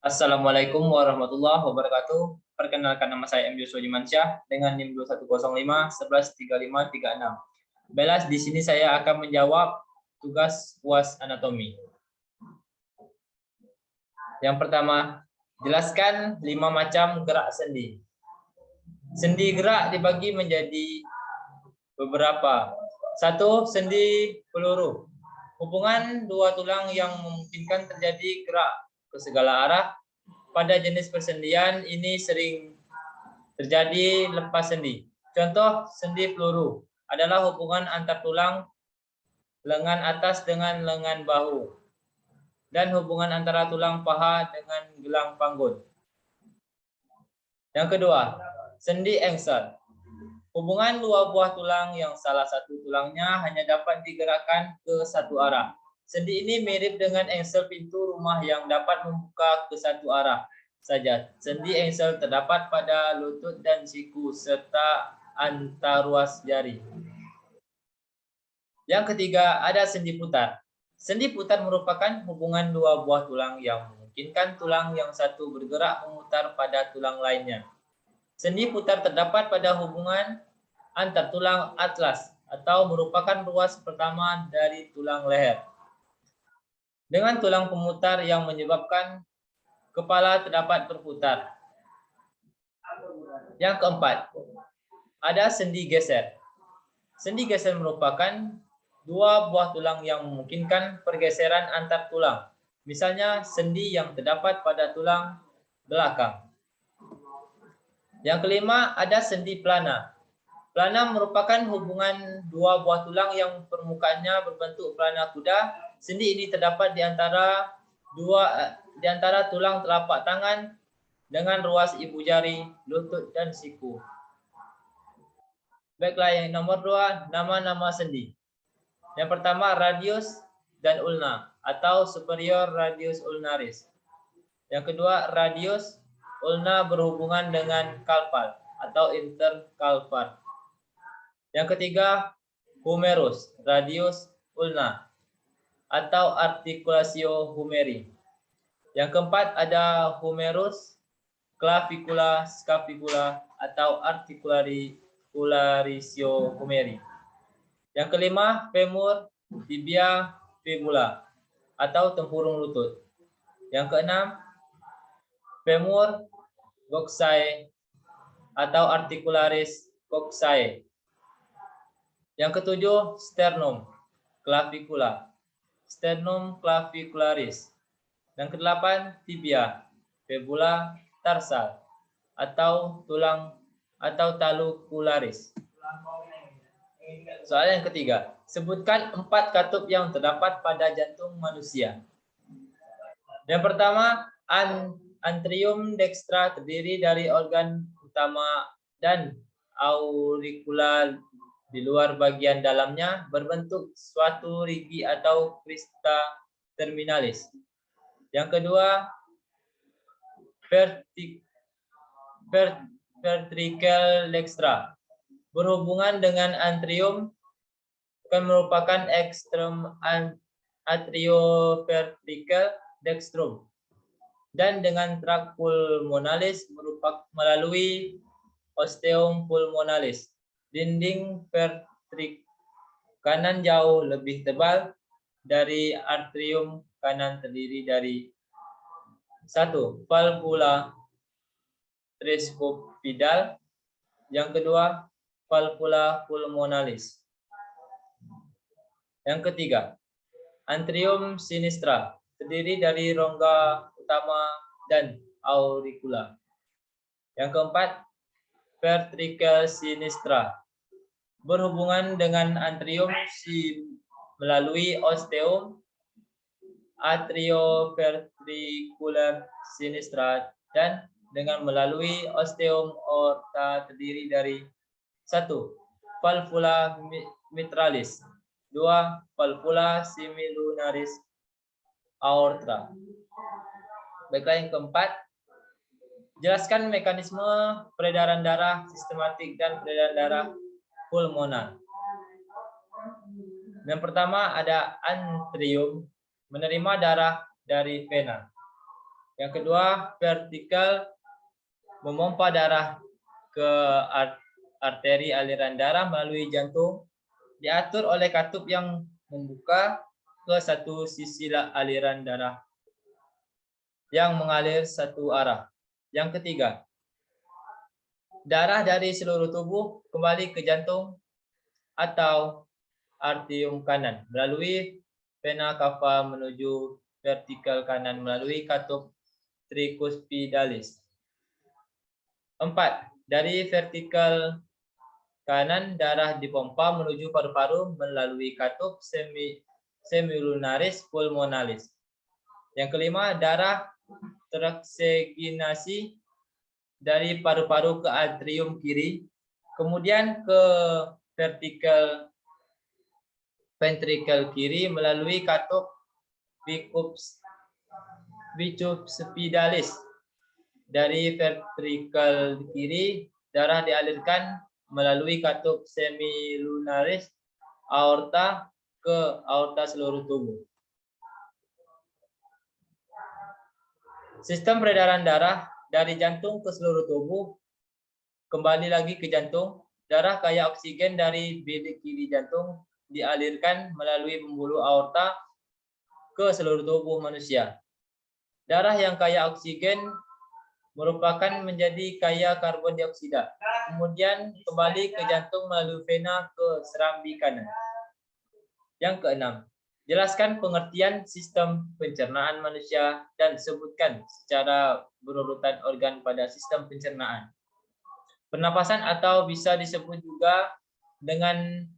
Assalamualaikum warahmatullahi wabarakatuh. Perkenalkan, nama saya M. Yusuf Jimansyah dengan NIM 2105 113536. Belas, di sini saya akan menjawab tugas UAS anatomi. Yang pertama, jelaskan 5 macam gerak sendi. Sendi gerak dibagi menjadi beberapa. 1. Sendi peluru. Hubungan dua tulang yang memungkinkan terjadi gerak ke segala arah. Pada jenis persendian ini sering terjadi lepas sendi. Contoh sendi peluru adalah hubungan antar tulang lengan atas dengan lengan bahu dan hubungan antara tulang paha dengan gelang panggul. Yang kedua, sendi engsel. Hubungan dua buah tulang yang salah satu tulangnya hanya dapat digerakkan ke satu arah. Sendi ini mirip dengan engsel pintu rumah yang dapat membuka ke satu arah saja. Sendi engsel terdapat pada lutut dan siku serta antaruas jari. Yang ketiga, ada sendi putar. Sendi putar merupakan hubungan dua buah tulang yang memungkinkan tulang yang satu bergerak memutar pada tulang lainnya. Sendi putar terdapat pada hubungan antar tulang atlas atau merupakan ruas pertama dari tulang leher dengan tulang pemutar yang menyebabkan kepala terdapat berputar. Yang keempat, ada sendi geser. Sendi geser merupakan dua buah tulang yang memungkinkan pergeseran antar tulang. Misalnya sendi yang terdapat pada tulang belakang. Yang kelima, ada sendi plana. Plana merupakan hubungan dua buah tulang yang permukaannya berbentuk pelana kuda. Sendi ini terdapat di antara tulang telapak tangan dengan ruas ibu jari, lutut, dan siku. Baiklah, yang nomor 2, nama-nama sendi. Yang pertama, radius dan ulna atau superior radius ulnaris. Yang kedua, radius ulna berhubungan dengan kalpal atau interkalpal. Yang ketiga, humerus, radius ulna atau articulatio humeri. Yang keempat, ada humerus, clavicula, scapula atau articularisio humeri. Yang kelima, femur, tibia, fibula atau tempurung lutut. Yang keenam, femur, coxae atau articularis coxae. Yang ketujuh, sternum, clavicula, sternum clavicularis. Yang kedelapan, tibia, fibula, tarsal atau tulang atau talukularis. Soal yang ketiga, sebutkan 4 katup yang terdapat pada jantung manusia. Yang pertama, antrium dextra terdiri dari organ utama dan auricula di luar bagian dalamnya berbentuk suatu rigi atau crista terminalis. Yang kedua, ventricle dextra berhubungan dengan antrium bukan merupakan ekstrem atrioventricle dextrum dan dengan trakt pulmonalis melalui osteum pulmonalis. Dinding vertrik kanan jauh lebih tebal dari atrium kanan, terdiri dari 1. Valvula tricuspidal. Yang kedua, valvula pulmonalis. Yang ketiga, antrium sinistra terdiri dari rongga utama dan auricula. Yang keempat, ventricle sinistra berhubungan dengan antrium melalui osteum atrioventricular sinistra dan dengan melalui osteum aorta, terdiri dari 1. Valvula mitralis, 2. Valvula semilunaris aorta. Baiklah, yang keempat, jelaskan mekanisme peredaran darah sistematik dan peredaran darah pulmonar. Yang pertama, ada antrium menerima darah dari vena. Yang kedua, vertikal memompa darah ke arteri aliran darah melalui jantung, diatur oleh katup yang membuka ke satu sisi aliran darah yang mengalir satu arah. Yang ketiga, darah dari seluruh tubuh kembali ke jantung atau arterium kanan melalui vena cava menuju vertikal kanan melalui katup tricuspidalis. 4. Dari vertikal kanan darah dipompa menuju paru-paru melalui katup semilunaris pulmonalis. Yang kelima, darah teroksigenasi dari paru-paru ke atrium kiri, kemudian ke vertikal ventrikel kiri melalui katup bicuspidalis. Dari ventrikel kiri, darah dialirkan melalui katup semilunaris aorta ke aorta seluruh tubuh. Sistem peredaran darah dari jantung ke seluruh tubuh, kembali lagi ke jantung. Darah kaya oksigen dari bilik kiri jantung dialirkan melalui pembuluh aorta ke seluruh tubuh manusia. Darah yang kaya oksigen merupakan menjadi kaya karbon dioksida. Kemudian kembali ke jantung melalui vena ke serambi kanan. Yang keenam, jelaskan pengertian sistem pencernaan manusia dan sebutkan secara berurutan organ pada sistem pencernaan. Pernapasan atau bisa disebut juga dengan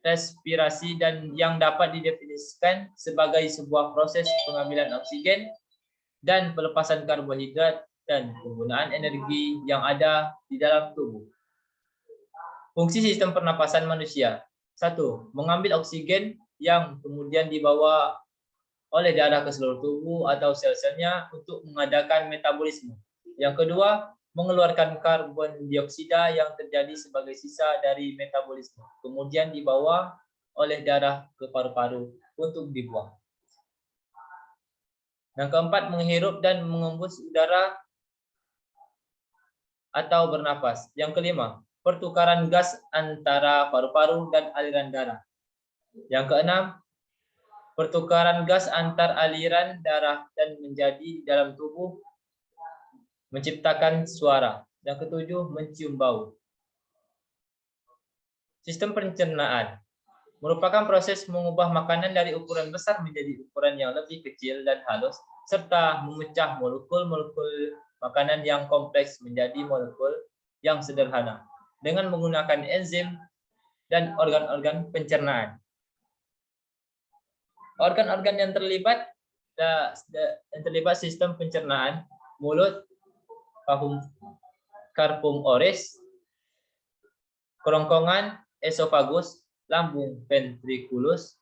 respirasi dan yang dapat didefinisikan sebagai sebuah proses pengambilan oksigen dan pelepasan karbohidrat dan penggunaan energi yang ada di dalam tubuh. Fungsi sistem pernapasan manusia. 1. Mengambil oksigen yang kemudian dibawa oleh darah ke seluruh tubuh atau sel-selnya untuk mengadakan metabolisme. Yang kedua, mengeluarkan karbon dioksida yang terjadi sebagai sisa dari metabolisme, kemudian dibawa oleh darah ke paru-paru untuk dibuang. Yang keempat, menghirup dan mengembus udara atau bernapas. Yang kelima, pertukaran gas antara paru-paru dan aliran darah. Yang keenam, pertukaran gas antar aliran darah dan menjadi di dalam tubuh menciptakan suara. Yang ketujuh, mencium bau. Sistem pencernaan merupakan proses mengubah makanan dari ukuran besar menjadi ukuran yang lebih kecil dan halus, serta memecah molekul-molekul makanan yang kompleks menjadi molekul yang sederhana dengan menggunakan enzim dan organ-organ pencernaan. Organ-organ yang terlibat sistem pencernaan: mulut, carpum oris, kerongkongan, esofagus, lambung ventriculus,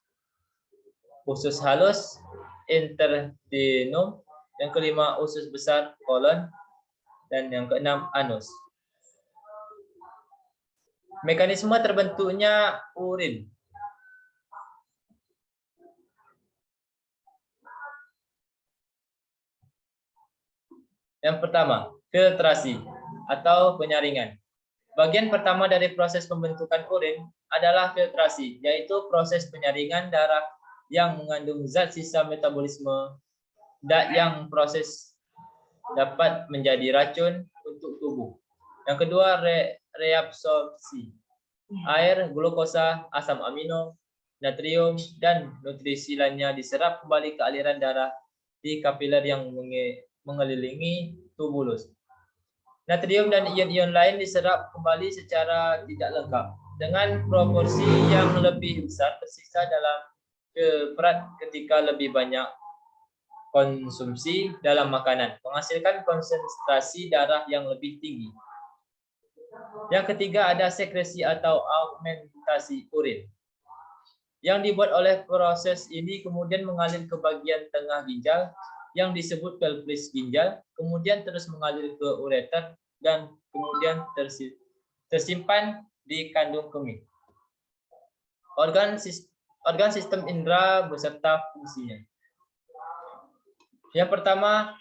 usus halus, intestinium, yang kelima usus besar, kolon, dan yang keenam anus. Mekanisme terbentuknya urin. Yang pertama, filtrasi atau penyaringan. Bagian pertama dari proses pembentukan urin adalah filtrasi, yaitu proses penyaringan darah yang mengandung zat sisa metabolisme yang proses dapat menjadi racun untuk tubuh. Yang kedua, reabsorpsi. Air, glukosa, asam amino, natrium, dan nutrisi lainnya diserap kembali ke aliran darah di kapiler yang mengelilingi tubulus. Natrium dan ion-ion lain diserap kembali secara tidak lengkap dengan proporsi yang lebih besar tersisa dalam filtrat ketika lebih banyak konsumsi dalam makanan, menghasilkan konsentrasi darah yang lebih tinggi. Yang ketiga, ada sekresi atau augmentasi urin. Yang dibuat oleh proses ini kemudian mengalir ke bagian tengah ginjal yang disebut pelvis ginjal, kemudian terus mengalir ke ureter dan kemudian tersimpan di kandung kemih. Organ sistem indera beserta fungsinya. Yang pertama,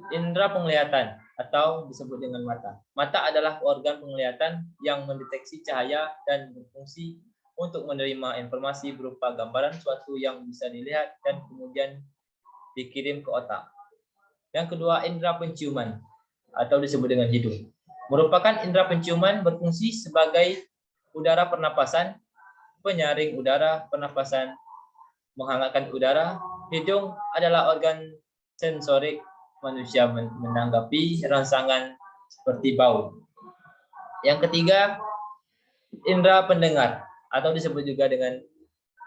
indera penglihatan atau disebut dengan mata. Mata adalah organ penglihatan yang mendeteksi cahaya dan berfungsi untuk menerima informasi berupa gambaran suatu yang bisa dilihat dan kemudian dikirim ke otak. Yang kedua, indera penciuman atau disebut dengan hidung. Merupakan indera penciuman berfungsi sebagai udara pernapasan, penyaring udara pernapasan, menghangatkan udara. Hidung adalah organ sensorik manusia menanggapi rangsangan seperti bau. Yang ketiga, indera pendengar atau disebut juga dengan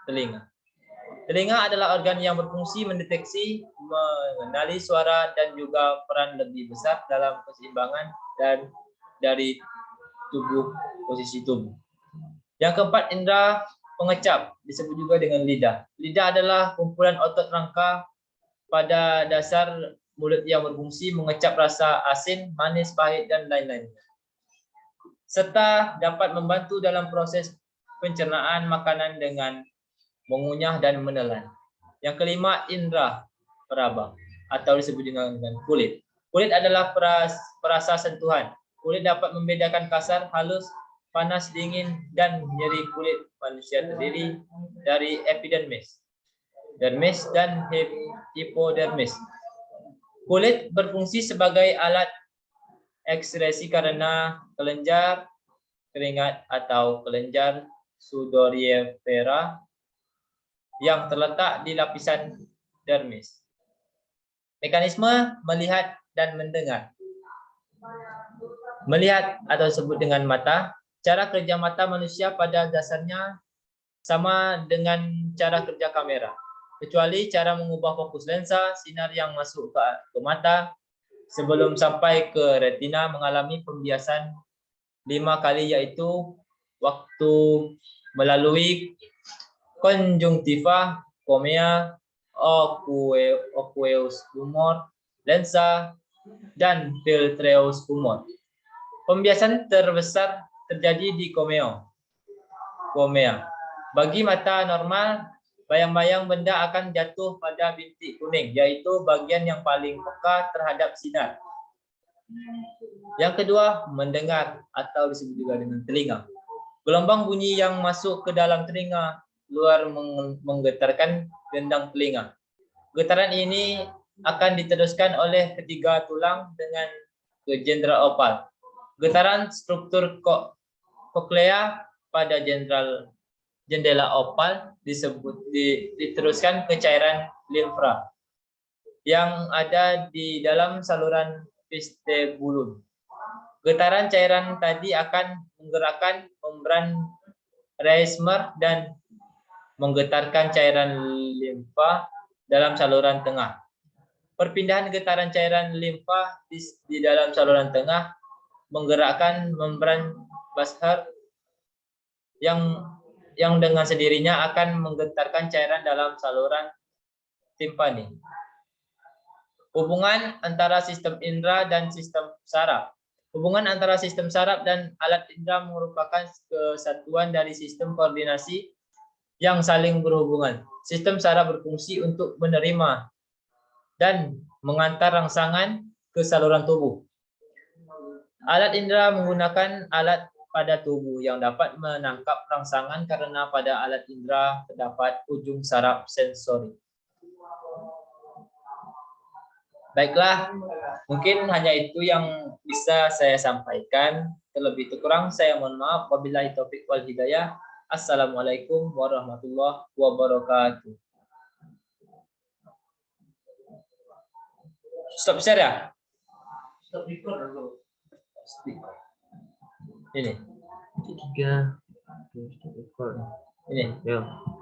telinga. Telinga adalah organ yang berfungsi mendeteksi, mengenali suara dan juga peran lebih besar dalam keseimbangan dan dari tubuh, posisi tubuh. Yang keempat, indera pengecap disebut juga dengan lidah. Lidah adalah kumpulan otot rangka pada dasar mulut yang berfungsi mengecap rasa asin, manis, pahit, dan lain-lain. Serta dapat membantu dalam proses pencernaan makanan dengan mengunyah dan menelan. Yang kelima, indera peraba atau disebut dengan kulit. Kulit adalah perasa sentuhan. Kulit dapat membedakan kasar, halus, panas, dingin, dan nyeri. Kulit manusia terdiri dari epidermis, dermis, dan hipodermis. Kulit berfungsi sebagai alat ekskresi karena kelenjar keringat atau kelenjar sudoriifera yang terletak di lapisan dermis. Mekanisme melihat dan mendengar. Melihat atau disebut dengan mata, cara kerja mata manusia pada dasarnya sama dengan cara kerja kamera, kecuali cara mengubah fokus lensa sinar yang masuk ke mata sebelum sampai ke retina mengalami pembiasan 5 kali, yaitu waktu melalui konjungtiva, kornea, aqueous humor, lensa, dan vitreous humor. Pembiasan terbesar terjadi di kornea. Bagi mata normal, bayang-bayang benda akan jatuh pada bintik kuning, yaitu bagian yang paling peka terhadap sinar. Yang kedua, mendengar atau disebut juga dengan telinga. Gelombang bunyi yang masuk ke dalam telinga luar menggetarkan gendang telinga. Getaran ini akan diteruskan oleh ketiga tulang dengan ke jendela opal. Getaran struktur koklea pada jendela opal diteruskan ke cairan limfa yang ada di dalam saluran vestibulum. Getaran cairan tadi akan menggerakkan membran Reisner dan menggetarkan cairan limfa dalam saluran tengah. Perpindahan getaran cairan limfa di dalam saluran tengah menggerakkan membran Basher yang dengan sendirinya akan menggetarkan cairan dalam saluran timpani. Hubungan antara sistem indera dan sistem saraf. Hubungan antara sistem saraf dan alat indera merupakan kesatuan dari sistem koordinasi yang saling berhubungan. Sistem saraf berfungsi untuk menerima dan mengantar rangsangan ke saluran tubuh. Alat indera menggunakan alat pada tubuh yang dapat menangkap rangsangan karena pada alat indera terdapat ujung saraf sensori. Baiklah, mungkin hanya itu yang bisa saya sampaikan. Terlebih kurang saya mohon maaf. Wabillahi taufik wal hidayah. Assalamualaikum warahmatullahi wabarakatuh. Stop share ya? Stop record dulu. Ini. 3. Stop record. Ini. Ya.